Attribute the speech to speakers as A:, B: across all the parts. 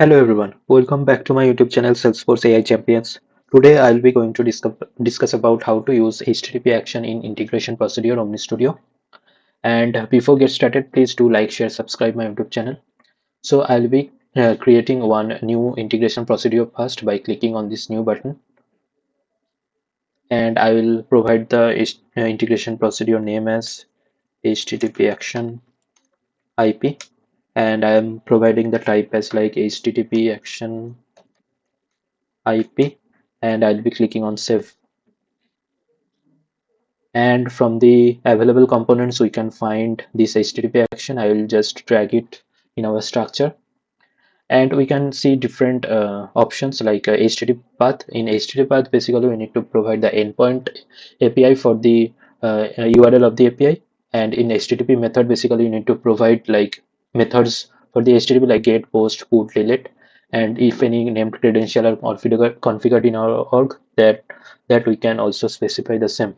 A: Hello everyone, welcome back to my YouTube channel Salesforce AI Champions. Today I'll be going to discuss about how to use HTTP action in integration procedure Omnistudio. And before get started, please do like, share, subscribe my YouTube channel. So I'll be creating one new integration procedure first by clicking on this new button, and I will provide the integration procedure name as HTTP action IP, and I am providing the type as like HTTP action IP, and I'll be clicking on save. And from the available components we can find this HTTP action. I will just drag it in our structure, and we can see different options like HTTP path. In HTTP path, basically we need to provide the endpoint API for the URL of the API, and in HTTP method, basically you need to provide like methods for the HTTP like get, post, put, delete, and if any named credential are configured in our org, that we can also specify the same.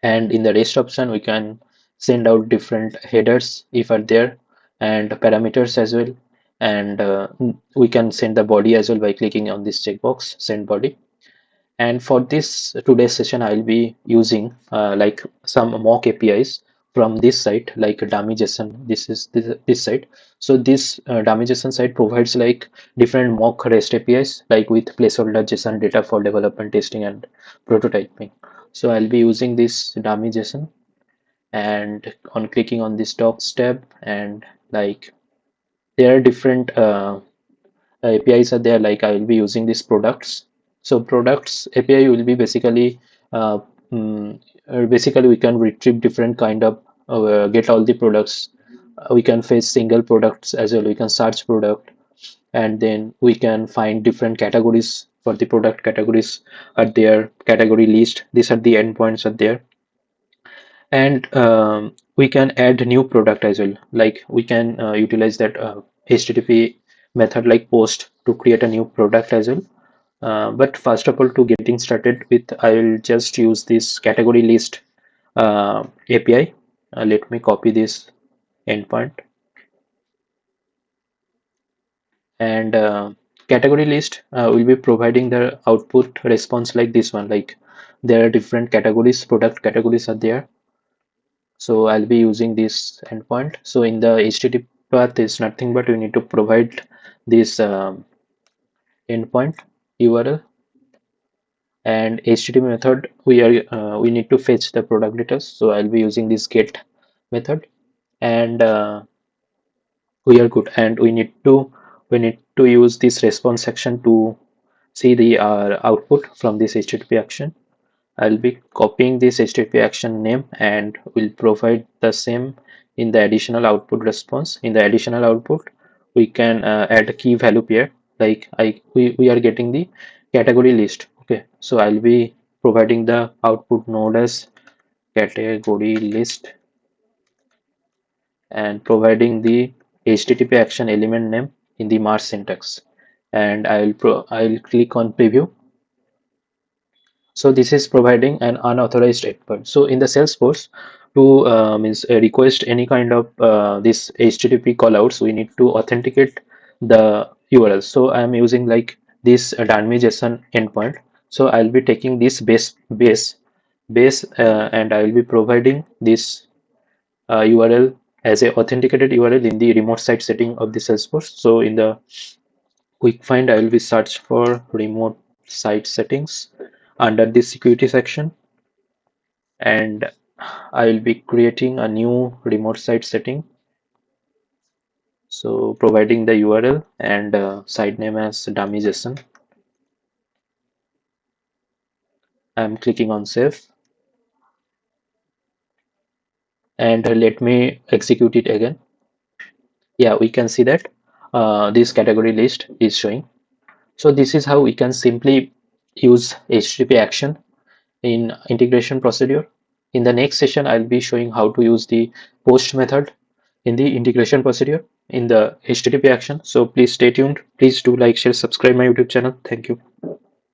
A: And in the rest option we can send out different headers if are there, and parameters as well, and we can send the body as well by clicking on this checkbox send body. And for this today's session I'll be using like some mock APIs from this site like dummy JSON. This site. So this dummy JSON site provides like different mock REST APIs like with placeholder JSON data for development, testing, and prototyping. So I'll be using this dummy JSON, and on clicking on this docs tab, and like there are different APIs are there, like I will be using these products. So products API will be basically uh, mm, basically we can retrieve different kind of get all the products. We can fetch single products as well. We can search product, and then we can find different categories for the product. Categories are there, category list. These are the endpoints are there, and we can add new product as well. Like we can utilize that HTTP method like post to create a new product as well. But first of all, to getting started with, I will just use this category list API. Let me copy this endpoint, and category list will be providing the output response like this one. Like there are different categories, product categories are there. So I'll be using this endpoint. So in the HTTP path is nothing but we need to provide this endpoint URL, and HTTP method we need to fetch the product details. So I'll be using this get method, and we are good. And we need to use this response section to see the output from this HTTP action. I'll be copying this HTTP action name and will provide the same in the additional output response. In the additional output, we can add a key value pair. Like we are getting the category list. Okay, so I'll be providing the output node as category list, and providing the HTTP action element name in the mark syntax. And I'll click on preview. So this is providing an unauthorized endpoint. So in the Salesforce, to means request any kind of this HTTP callouts, we need to authenticate the URL. So I am using like this dummy JSON endpoint. So I'll be taking this base, and I will be providing this URL as a authenticated URL in the remote site setting of the Salesforce. So in the quick find, I will be search for remote site settings under the security section, and I will be creating a new remote site setting. So providing the URL and site name as dummy JSON. I'm clicking on save, and let me execute it again. Yeah, we can see that this category list is showing. So this is how we can simply use HTTP action in integration procedure. In the next session, I'll be showing how to use the post method in the integration procedure in the HTTP action. So please stay tuned. Please do like, share, subscribe my YouTube channel. Thank you.